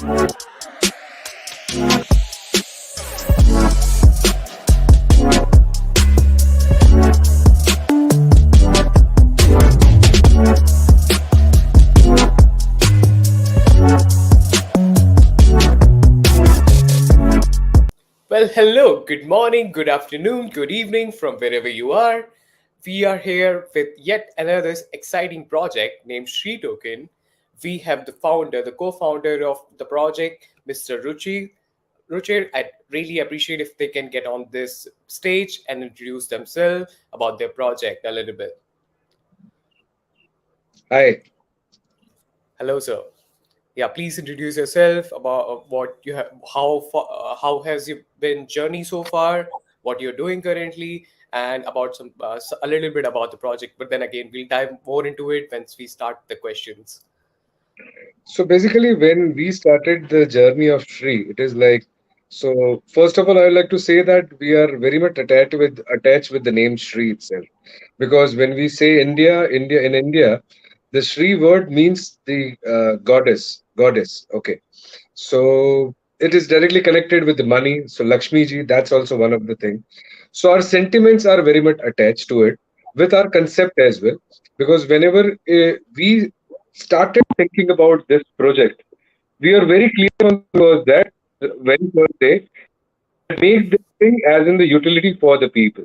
Well, hello, good morning, good afternoon, good evening from wherever you are. We are here with yet another exciting project named SHREE Token. We have the founder, the co-founder of the project, Mr. Ruchir, I'd really appreciate if they can get on this stage and introduce themselves about their project a little bit. Hi. Hello, sir. Yeah, please introduce yourself about what you have, how has you been journey so far, what you're doing currently, and about a little bit about the project. But then again, we'll dive more into it once we start the questions. So basically, when we started the journey of Shree, it is like, so first of all, I would like to say that we are very much attached with the name Shree itself, because when we say India, the Shree word means the goddess. Okay, so it is directly connected with the money. So Lakshmi ji, that's also one of the things. So our sentiments are very much attached to it with our concept as well, because whenever we started thinking about this project, we are very clear on was that very first day make this thing as in the utility for the people.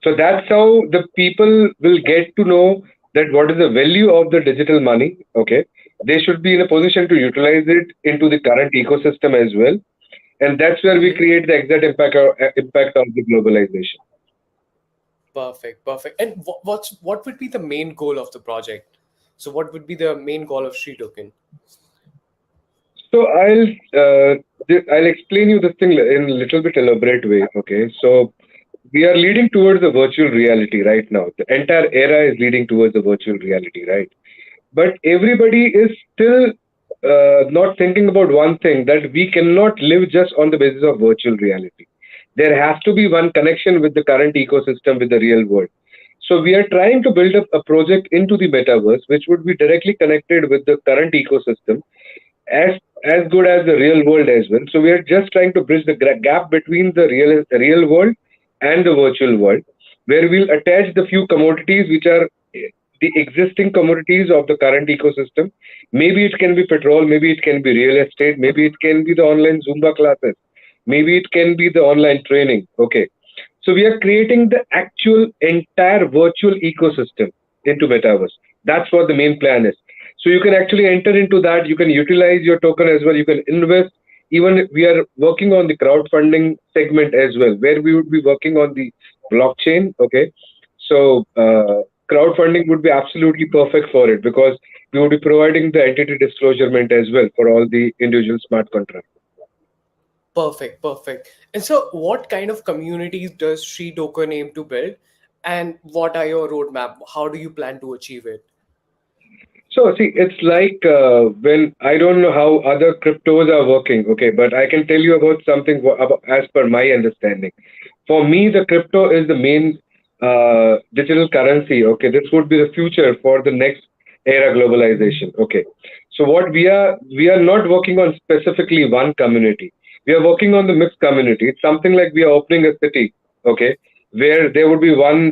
So that's how the people will get to know that what is the value of the digital money. Okay, they should be in a position to utilize it into the current ecosystem as well, and that's where we Mhm. create the exact impact of the globalization. Perfect, perfect. And what would be the main goal of the project? So, what would be the main goal of Shree Token? So I'll explain you this thing in a little bit elaborate way. Okay, so we are leading towards the virtual reality right now. The entire era is leading towards the virtual reality, right? But everybody is still not thinking about one thing, that we cannot live just on the basis of virtual reality. There has to be one connection with the current ecosystem, with the real world. So we are trying to build up a project into the metaverse, which would be directly connected with the current ecosystem, as good as the real world as well. So we are just trying to bridge the gap between the real world and the virtual world, where we'll attach the few commodities which are the existing commodities of the current ecosystem. Maybe it can be petrol, maybe it can be real estate, maybe it can be the online Zumba classes, maybe it can be the online training. Okay. So we are creating the actual entire virtual ecosystem into Metaverse. That's what the main plan is. So you can actually enter into that. You can utilize your token as well. You can invest. Even we are working on the crowdfunding segment as well, where we would be working on the blockchain. Okay. So crowdfunding would be absolutely perfect for it, because we would be providing the entity disclosure as well for all the individual smart contracts. Perfect, perfect. And so, what kind of communities does Shree Token aim to build, and what are your roadmap? How do you plan to achieve it? So see, it's like when I don't know how other cryptos are working, okay, but I can tell you about something about, as per my understanding. For me, the crypto is the main digital currency. Okay, this would be the future for the next era globalization. Okay, so what we are not working on specifically one community. We are working on the mixed community. It's something like we are opening a city. Okay, where there would be one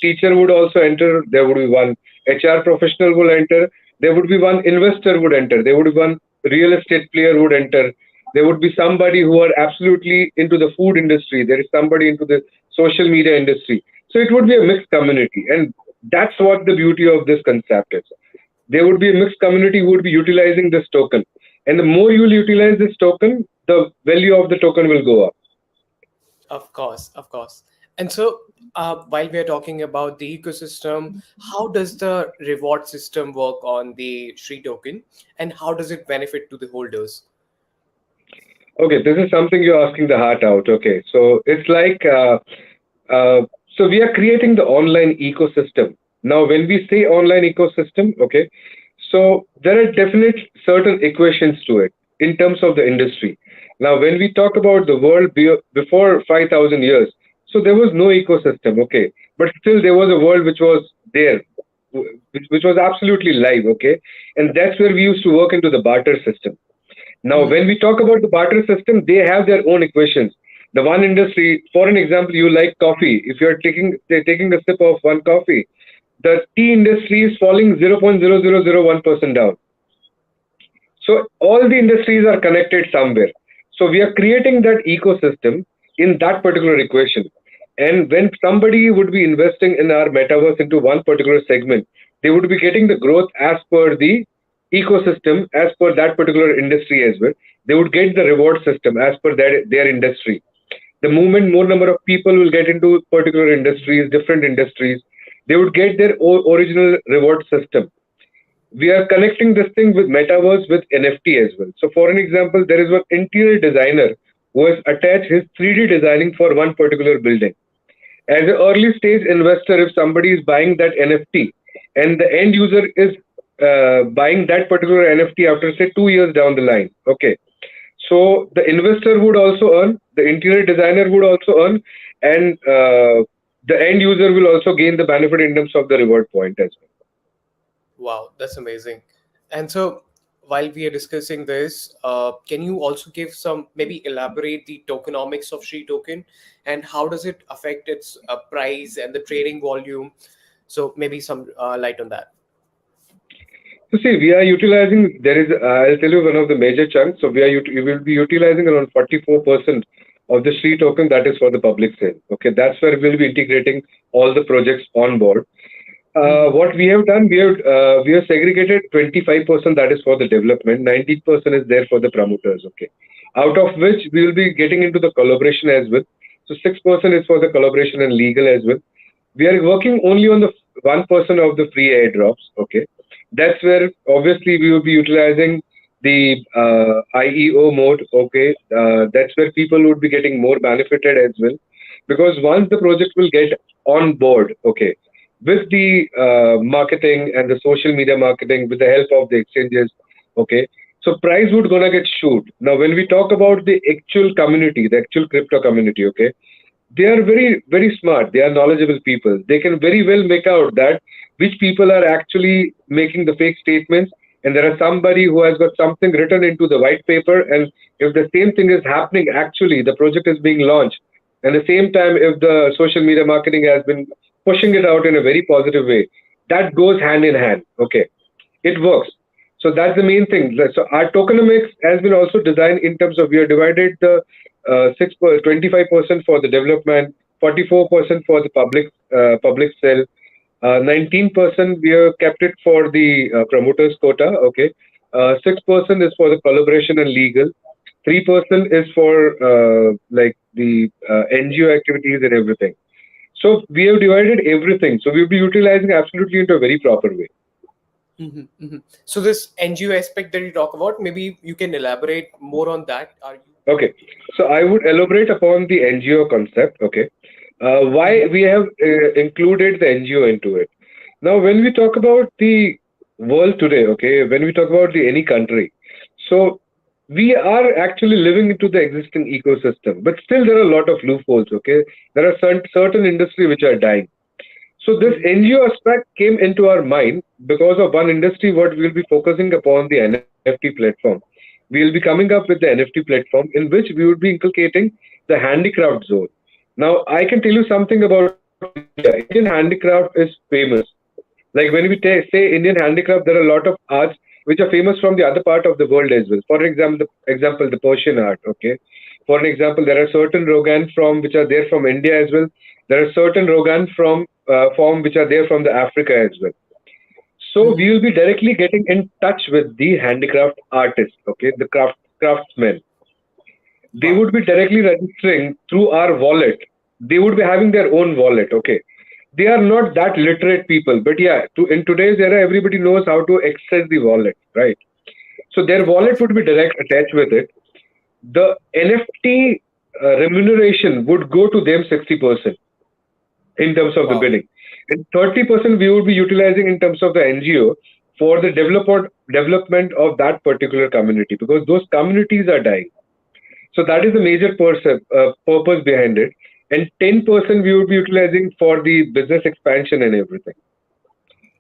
teacher would also enter. There would be one HR professional will enter. There would be one investor would enter. There would be one real estate player would enter. There would be somebody who are absolutely into the food industry. There is somebody into the social media industry. So it would be a mixed community, and that's what the beauty of this concept is. There would be a mixed community who would be utilizing this token, and the more you will utilize this token, the value of the token will go up. Of course, of course. And so, while we are talking about the ecosystem, how does the reward system work on the Shree Token, and how does it benefit to the holders? Okay, this is something you're asking the heart out. Okay, so it's like uh, so we are creating the online ecosystem. Now, when we say online ecosystem, okay, so there are definite certain equations to it in terms of the industry. Now, when we talk about the world before 5,000 years, so there was no ecosystem, okay, but still there was a world which was there. which was absolutely live, okay? And that's where we used to work into the barter system. Now, Mhm. when we talk about the barter system, they have their own equations. The one industry, for an example, you like coffee. If you're taking a sip of one coffee, the tea industry is falling 0.0001% down. So all the industries are connected somewhere. So we are creating that ecosystem in that particular equation. And when somebody would be investing in our metaverse into one particular segment, they would be getting the growth as per the ecosystem, as per that particular industry as well. They would get the reward system as per their industry. The moment more number of people will get into particular industries, different industries, they would get their original reward system. We are connecting this thing with metaverse with NFT as well. So, for an example, there is one interior designer who has attached his 3D designing for one particular building. As an early stage investor, if somebody is buying that NFT and the end user is buying that particular NFT after say 2 years down the line, okay. So the investor would also earn, the interior designer would also earn, and the end user will also gain the benefit in terms of the reward point as well. Wow, that's amazing. And so, while we are discussing this, can you also give some, maybe elaborate the tokenomics of Shree token and how does it affect its price and the trading volume? So, maybe some light on that. So see, we are utilizing, there is, I'll tell you one of the major chunks. So we will be utilizing around 44% of the SHREE token that is for the public sale. Okay, that's where we'll be integrating all the projects on board. Hmm. What we have done, we have segregated 25% that is for the development, 19% is there for the promoters. Okay, out of which we will be getting into the collaboration as well. So 6% is for the collaboration and legal as well. We are working only on the 1% of the free airdrops. Okay, that's where obviously we will be utilizing the IEO mode. Okay, that's where people would be getting more benefited as well, because once the project will get on board, okay, with the marketing and the social media marketing, with the help of the exchanges, okay, so price would gonna get shoot. Now, when we talk about the actual community, the actual crypto community, okay, they are very smart, they are knowledgeable people, they can very well make out that which people are actually making the fake statements, and there are somebody who has got something written into the white paper, and if the same thing is happening, actually the project is being launched, and at the same time if the social media marketing has been pushing it out in a very positive way, that goes hand in hand. Okay, it works. So that's the main thing. So our tokenomics has been also designed in terms of, we have divided the 25% for the development, 44% for the public sale, 19% we have kept it for the promoters quota. Okay, 6% is for the collaboration and legal, 3% is for like the NGO activities and everything. So we have divided everything. So we'll be utilizing absolutely into a very proper way. Hmm. Hmm. So, this NGO aspect that you talk about, maybe you can elaborate more on that. Are you? Okay. So I would elaborate upon the NGO concept. Okay. Why Hmm. we have included the NGO into it. Now, when we talk about the world today, okay, when we talk about the any country, so we are actually living into the existing ecosystem, but still there are a lot of loopholes. Okay, there are certain industry which are dying. So this Hmm. NGO aspect came into our mind because of one industry what we'll be focusing upon, the NFT platform. We'll be coming up with the NFT platform in which we would be inculcating the handicraft zone. Now I can tell you something about India. Indian handicraft is famous. Like when we say Indian handicraft, there are a lot of arts which are famous from the other part of the world as well. For example, the Persian art. Okay. For an example, there are certain Rogan from which are there from India as well. There are certain Rogan from form which are there from the Africa as well. So Hmm. we will be directly getting in touch with the handicraft artists. Okay, the craftsmen. They Wow. would be directly registering through our wallet. They would be having their own wallet. Okay, they are not that literate people, but yeah, in today's era, everybody knows how to access the wallet, right? So their Of wallet course. would be direct attached with it. The NFT remuneration would go to them 60% in terms of the Wow. bidding, and 30% we would be utilizing in terms of the NGO for the development of that particular community, because those communities are dying. So that is the major purpose behind it. And 10% we would be utilizing for the business expansion and everything.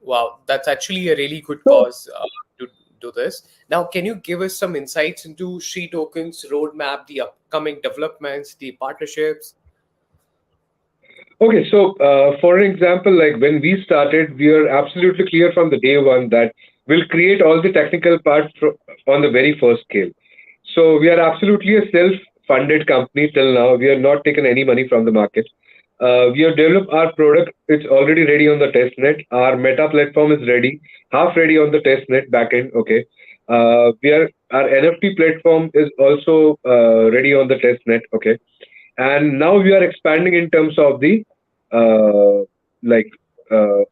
Wow, that's actually a really good So, cause to do this. Now, can you give us some insights into SHREE Token's roadmap, the upcoming developments, the partnerships? okay, so for an example, like when we started, we are absolutely clear from the day one that we'll create all the technical parts on the very first scale. So we are absolutely a self-funded company till now. We have not taken any money from the market. We have developed our product. It's already ready on the test net. Our Meta platform is ready, half ready on the test net backend. Okay. Our NFT platform is also ready on the test net. Okay, and now we are expanding in terms of the uh, like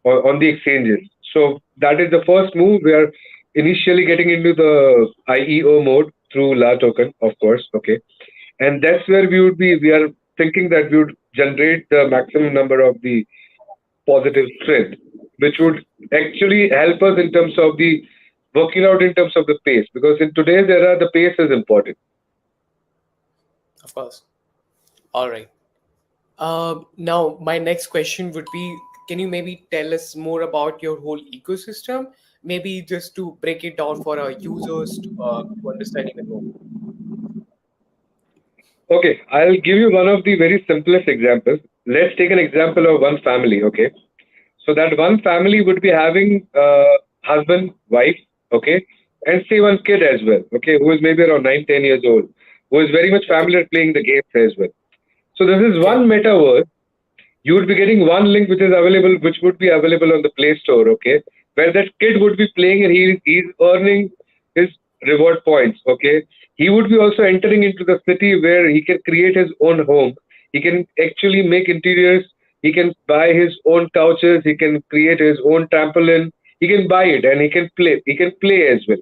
on the exchanges. So that is the first move. We are initially getting into the IEO mode through LATOKEN, of course. Okay, and that's where we would be. We are thinking that we would generate the maximum number of the positive strength, which would actually help us in terms of the working out in terms of the pace, because in today's era the pace is important. Of course. All right. Now, my next question would be, can you maybe tell us more about your whole ecosystem? Maybe just to break it down for our users to understand even more. Okay, I'll give you one of the very simplest examples. Let's take an example of one family. Okay, so that one family would be having husband, wife, okay, and say one kid as well, okay, who is maybe around 9, 10 years old, who is very much Okay. familiar playing the games as well. So this is Okay. one metaverse. You would be getting one link which is available, which would be available on the Play Store, okay, where that kid would be playing and he's earning his reward points, okay. He would be also entering into the city where he can create his own home. He can actually make interiors. He can buy his own couches. He can create his own trampoline. He can buy it and he can play. He can play as well.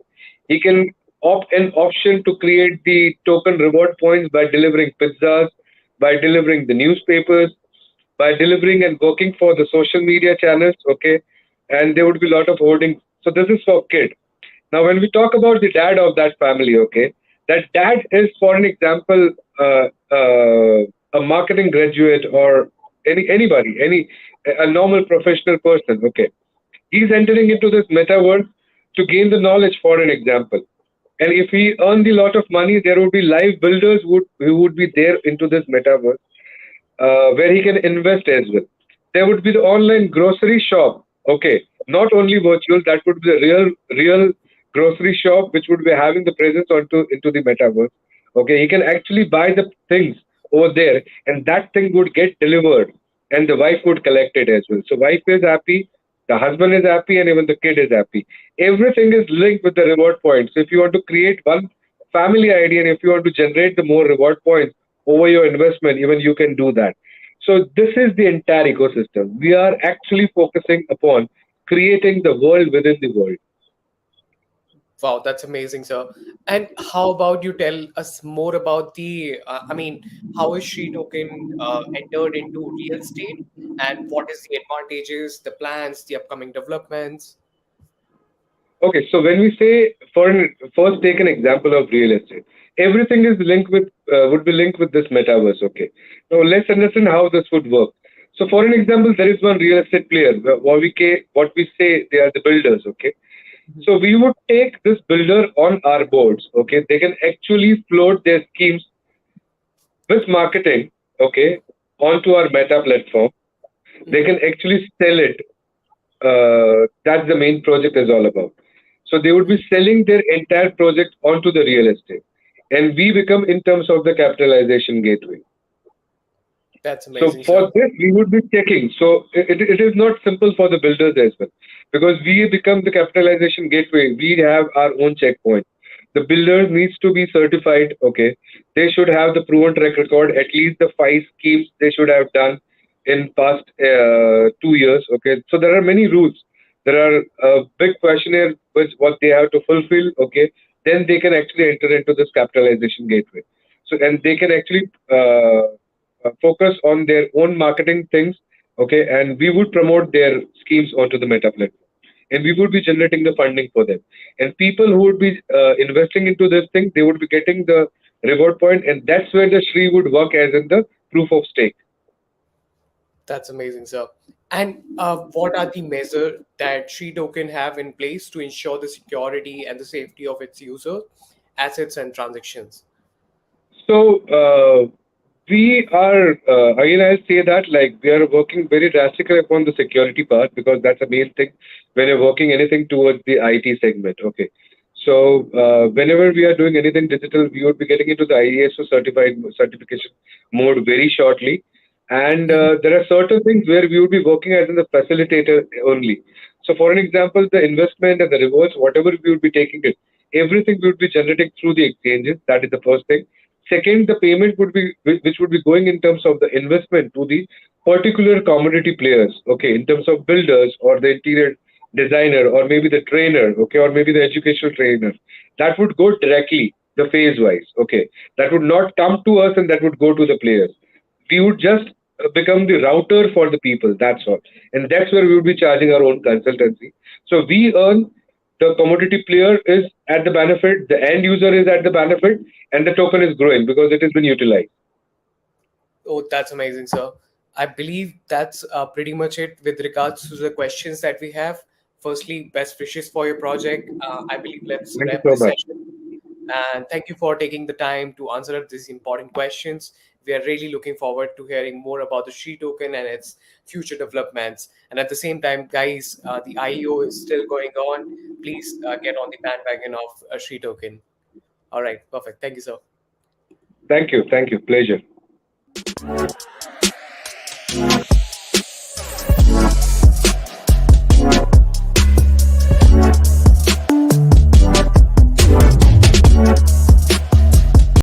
He can opt an option to create the token reward points by delivering pizzas, by delivering the newspapers, by delivering and working for the social media channels, okay, and there would be a lot of hoarding. So this is for kid. Now, when we talk about the dad of that family, okay, that dad is, for an example, a marketing graduate or any a normal professional person, okay. He's entering into this metaverse to gain the knowledge, for an example. And if he earned a lot of money, there would be live builders who would be there into this metaverse where he can invest as well. There would be the online grocery shop. Okay, not only virtual, that would be the real grocery shop, which would be having the presence onto into the metaverse. Okay, he can actually buy the things over there, and that thing would get delivered, and the wife would collect it as well. So wife is happy, the husband is happy, and even the kid is happy. Everything is linked with the reward points. So if you want to create one family idea, and if you want to generate the more reward points over your investment, even you can do that. So this is the entire ecosystem. We are actually focusing upon creating the world within the world. Wow, that's amazing, sir. And how about you tell us more about how is Sri Token entered into real estate and what is the advantages, the plans, the upcoming developments? Okay, so when we say, first take an example of real estate. Everything is linked with would be linked with this metaverse. Okay, now let's understand how this would work. So for an example, there is one real estate player. What we say they are the builders. Okay, so we would take this builder on our boards. Okay, they can actually float their schemes with marketing. Okay, onto our Meta platform. They Mhm. can actually sell it. That's the main project is all about. So they would be selling their entire project onto the real estate, and we become in terms of the capitalization gateway. That's So amazing, sir. for this, we would be checking. So it is not simple for the builders as well, because we become the capitalization gateway. We have our own checkpoint. The builder needs to be certified. Okay, they should have the proven track record. At least the 5 schemes they should have done in past 2 years. Okay, so there are many rules. There are a big questionnaire which what they have to fulfill. Okay, then they can actually enter into this capitalization gateway. So and they can actually focus on their own marketing things, okay, and we would promote their schemes onto the Meta platform, and we would be generating the funding for them. And people who would be investing into this thing, they would be getting the reward point, and that's where the SHREE would work as in the proof of stake. That's amazing, sir. And what are the measures that SHREE token have in place to ensure the security and the safety of its users, assets, and transactions? So we are again, I'll say that like we are working very drastically upon the security part because that's the main thing when you're working anything towards the IT segment. Okay. So whenever we are doing anything digital, we would be getting into the ISO certified certification mode very shortly. And Mhm. there are certain things where we would be working as in the facilitator only. So for an example, the investment and the rewards, whatever we would be taking it, everything we would be generating through the exchanges. That is the first thing. Second, the payment would be which would be going in terms of the investment to the particular commodity players, okay, in terms of builders or the interior designer or maybe the trainer, okay, or maybe the educational trainer. That would go directly, the phase wise, okay. That would not come to us and that would go to the players. We would just become the router for the people, that's all. And that's where we would be charging our own consultancy. So we earn, the commodity player is at the benefit, the end user is at the benefit, and the token is growing because it has been utilized. Oh, that's amazing, sir. I believe that's pretty much it with regards to the questions that we have. Firstly, best wishes for your project. I believe let's Thank you wrap so this much. session. And thank you for taking the time to answer these important questions. We are really looking forward to hearing more about the SHREE token and its future developments. And at the same time, guys, the IEO is still going on. Please get on the bandwagon of a SHREE token. All right, perfect. Thank you, sir. Thank you. Thank you. Pleasure.